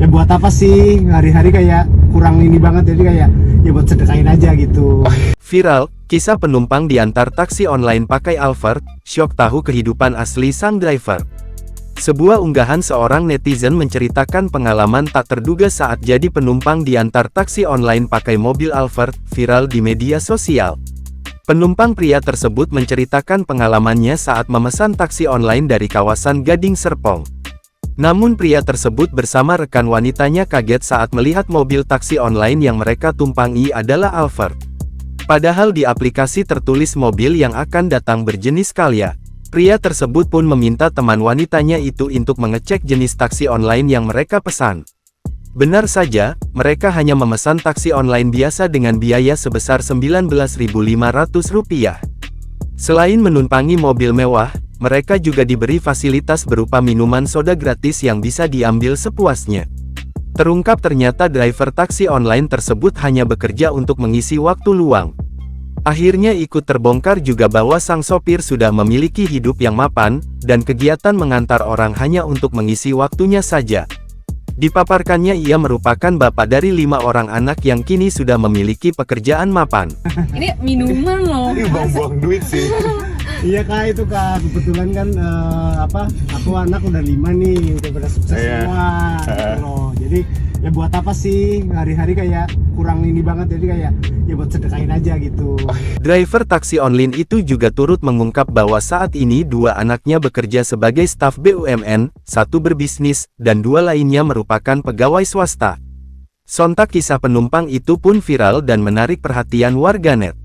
ya buat apa sih hari-hari kayak kurang ini banget, jadi kayak ya buat sedekahin aja gitu. Viral, kisah penumpang diantar taksi online pakai Alphard, syok tahu kehidupan asli sang driver. Sebuah unggahan seorang netizen menceritakan pengalaman tak terduga saat jadi penumpang diantar taksi online pakai mobil Alphard, viral di media sosial. Penumpang pria tersebut menceritakan pengalamannya saat memesan taksi online dari kawasan Gading Serpong. Namun pria tersebut bersama rekan wanitanya kaget saat melihat mobil taksi online yang mereka tumpangi adalah Alphard. Padahal di aplikasi tertulis mobil yang akan datang berjenis Calya. Pria tersebut pun meminta teman wanitanya itu untuk mengecek jenis taksi online yang mereka pesan. Benar saja, mereka hanya memesan taksi online biasa dengan biaya sebesar Rp19.500. Selain menumpangi mobil mewah, mereka juga diberi fasilitas berupa minuman soda gratis yang bisa diambil sepuasnya. Terungkap ternyata driver taksi online tersebut hanya bekerja untuk mengisi waktu luang. Akhirnya ikut terbongkar juga bahwa sang sopir sudah memiliki hidup yang mapan, dan kegiatan mengantar orang hanya untuk mengisi waktunya saja. Dipaparkannya ia merupakan bapak dari 5 orang anak yang kini sudah memiliki pekerjaan mapan. Ini minuman loh. Ini buang-buang duit sih. Iya kak, itu kak, kebetulan kan aku anak udah 5 nih, udah pada sukses semua gitu loh. Jadi ya buat apa sih hari-hari kayak kurang ini banget, jadi kayak ya buat sedekahin aja gitu. Driver taksi online itu juga turut mengungkap bahwa saat ini 2 anaknya bekerja sebagai staf BUMN, 1 berbisnis, dan 2 lainnya merupakan pegawai swasta. Sontak kisah penumpang itu pun viral dan menarik perhatian warganet.